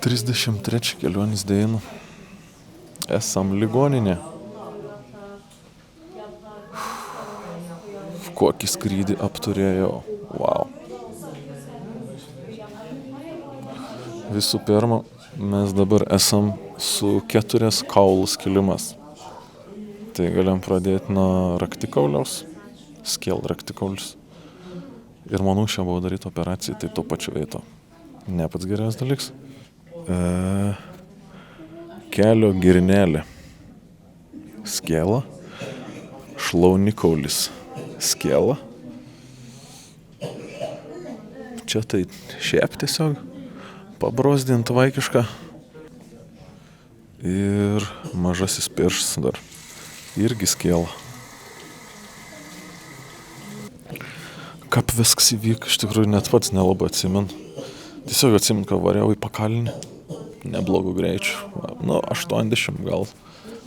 33 kelionės dieną. Esam ligoninė. Kokį skrydį apturėjau. Wow. Visų pirma, mes dabar esam su 4 kaulų skilimas. Tai galim pradėti nuo raktikauliaus, skel raktikaulis. Ir manau, čia buvo daryti operaciją, tai to pačiu vieto. Ne pats geriausias dalykas. Kelio girnelė. Skela. Šlaunikaulis. Skela. Čia tai šiaip tiesiog pabrozdint vaikišką. Ir mažasis pirštas dar. Irgi skela. Kaip viskas įvyko, iš tikrųjų net pats nelabai atsimenu. Tiesiog atsimenu, kad variau į pakalinį. Neblogų greičių. 80 gal.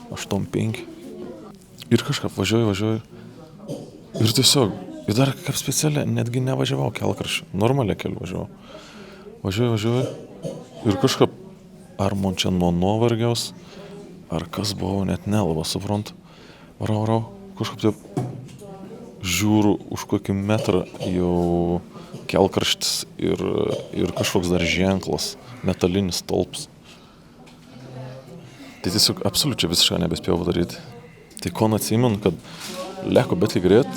85. Ir kažkaip važiuoju. Ir tiesiog, ir dar kaip specialiai, netgi nevažiavau kelkraščiu. Normaliai keliu važiavau. Važiuoju. Ir kažkaip, ar man čia nuo nuovargiaus, ar kas buvo, net nelabai suprantu. Varau. Kažkaip taip žiūriu už kokį metrą jau kelkraštis ir kažkoks dar ženklas, metalinis stolpas. Tai tiesiog absoliučiai visiškai nebespėjau padaryti. Tai ko atsimenu, kad leko bet įgrėt,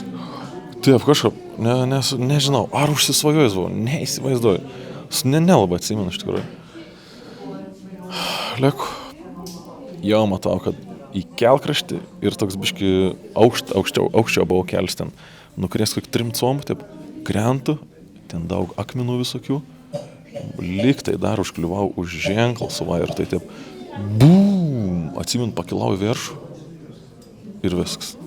taip kažkaip, nežinau, ar užsisvajojęs buvau, neįsivaizduoju. Nelabai atsimenu iš tikrųjų. Leko, jau matau, kad į kelkraštį ir toks biški aukščiau buvo kelis ten. Nukrės kokį 3 cm, taip, krentu, ten daug akmenų visokių. Lyg tai dar užkliuvau už ženklą suvą ir tai taip, bum, atsimenu, pakilau į viršų ir viskas.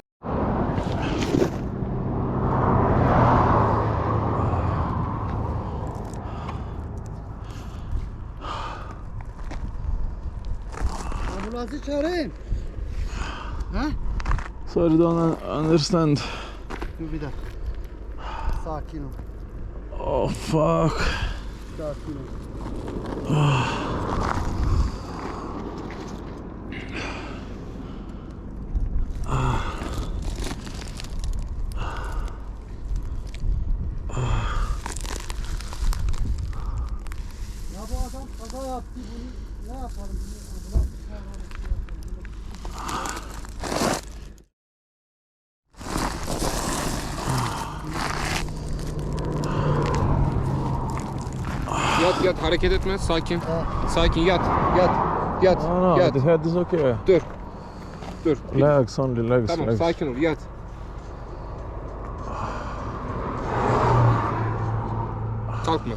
Ambulans çağırayım. Ha? Sorry, don't understand. Dur bir dakika. Sakin ol. Oh, fuck. Sakin ol. Ya bu adam kaza yaptı bunu. Ne yapalım? Yat hareket etme sakin. Ha. Sakin yat. No, Yat. the head is okay. Dur. Legs only, legs. Tamam sakin ol yat. Kalkma.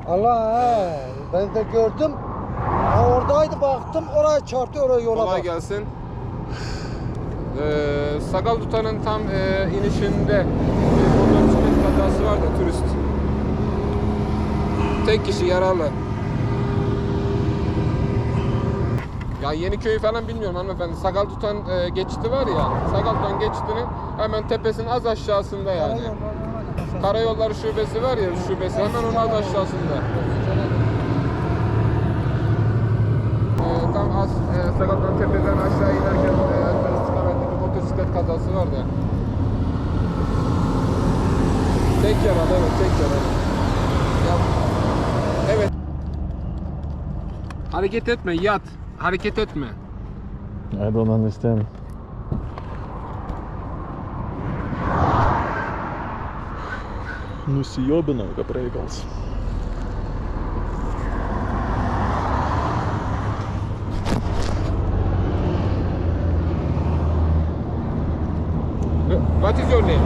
Allah ben de gördüm. Ha, oradaydı baktım oraya çarptı oraya yola Kolay bak. gelsin. Sakal Tutan'ın tam inişinde bir motosiklet kazası var da turist. Tek kişi yaralı. Ya Yeniköy'ü falan bilmiyorum hanımefendi. Sakal Tutan geçidi var ya. Sakal Tutan geçidinin hemen tepesinin az aşağısında yani. Karayolları şubesi var ya, şubesi hemen onun az aşağısında. Tam az Sakal Tutan tepeden aşağı inerken motosiklet kazası var da. Tek yaralı, evet, tek yaralı. Ya, evet. Hareket etme, yat. Hareket etme. I don't understand. Nusijobinau, kaip reikalas. What is your name?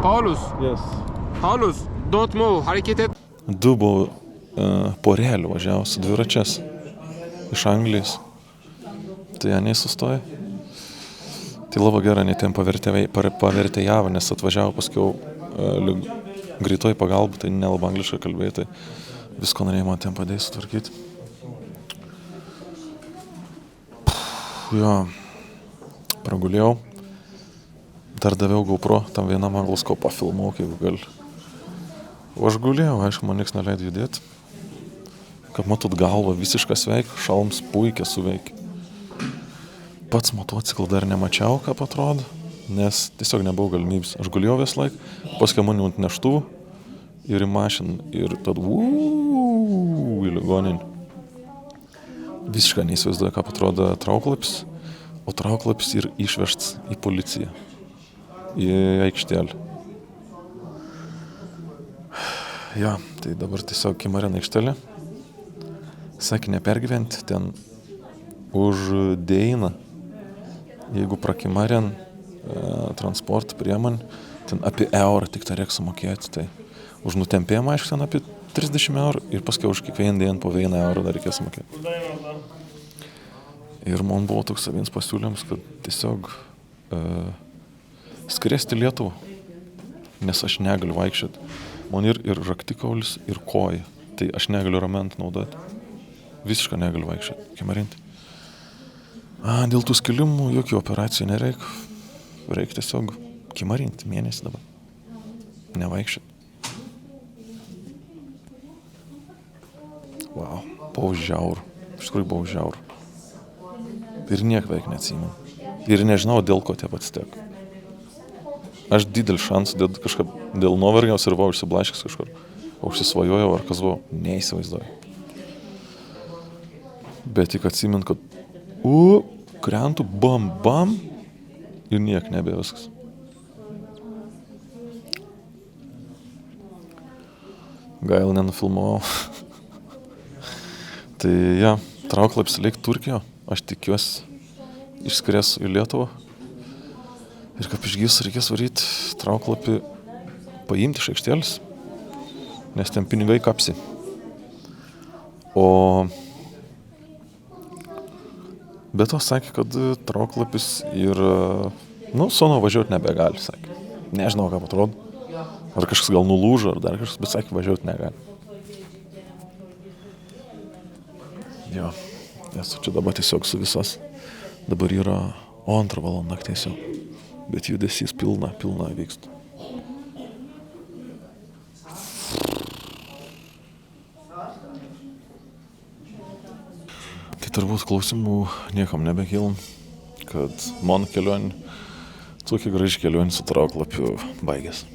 Paulus. Yes. Paulus, don't move. Hareket et. Du buvo porelių važiavo su dviračiais iš Anglijos. Tai jie nesustoja. Tai labai gerai netiem pavertėjavo, nes atvažiavo paskiau greitoji pagalba, tai nelabai angliškai kalbėjo, tai visko norėjau man ten padėjo sutvarkyti. Jo. pragulėjau. Dar daviau GoPro, tam vienam anglosko pafilmuok, jeigu gali. O aš gulėjau, aišku, man nieks neleido judėti. Kaip matot, galva visiškai sveika, šalms puikiai suveikia. Pats motociklą dar nemačiau, kaip atrodo, nes tiesiog nebuvo galimybės. Aš gulėjau vis laik, paskui mane ant neštuvų ir į mašiną ir tad į ligoninį. Visiškai neįsivaizduoju, kaip atrodo trauklapis, o trauklapis ir išvežtas į policiją, į aikštelę. Ja, tai dabar tiesiog Kimarėno aikštelė. Sakė, nepergyventi, ten už Deiną, jeigu pra Kimarėn transporto priemonę, ten apie eurą tik tai reikia sumokėti. Tai už nutempėjimą, aišku, ten apie 30 eurų ir paskui už kiekvieną dieną po 1 eurą dar reikės sumokėti. Ir man buvo toks savins pasiūlymas, kad tiesiog skriesti Lietuvą, nes aš negaliu vaikščioti. Man ir raktikaulis, ir koja. Tai aš negaliu ramentų naudoti. Visiškai negaliu vaikščioti. Kimarinti. Dėl tų skilimų jokių operacijų nereikia. Reikia tiesiog kimarinti mėnesį dabar. Nevaikščioti. Wow. Buvau žiaur. Iš tikrųjų buvau žiaur. Ir niek veik neatsimenu. Ir nežinau, dėl ko tie atsiteko. Aš didelį šansą dėl nuovargiaus ir buvau išsiblaškęs kažkur. Užsisvajojau ar kas buvo, neįsivaizduoju. Bet tik atsimenu, kad krentu, bam ir niek nebe viskas. Gail nenufilmavau. Tai ja, trauklapis liek Turkijoje. Aš tikiuosi išskries į Lietuvą. Ir kaip išgys, reikės varyti trauklapį paimti iš aikštelės, nes ten pinigai kapsi. O be to sakė, kad trauklapis ir, sono važiuoti nebegali, sakė. Nežinau, kaip atrodo. Ar kažkas gal nulūžo, ar dar kažkas, bet sakė, važiuoti negali. Jo, esu čia dabar tiesiog su visas. Dabar yra 2 valanda nakties jau. Bet judesys pilna vyksta. Tai turbūt klausimų niekam nebekylam, kad mano kelionė, tokia graži kelionė su trauklapiu baigės.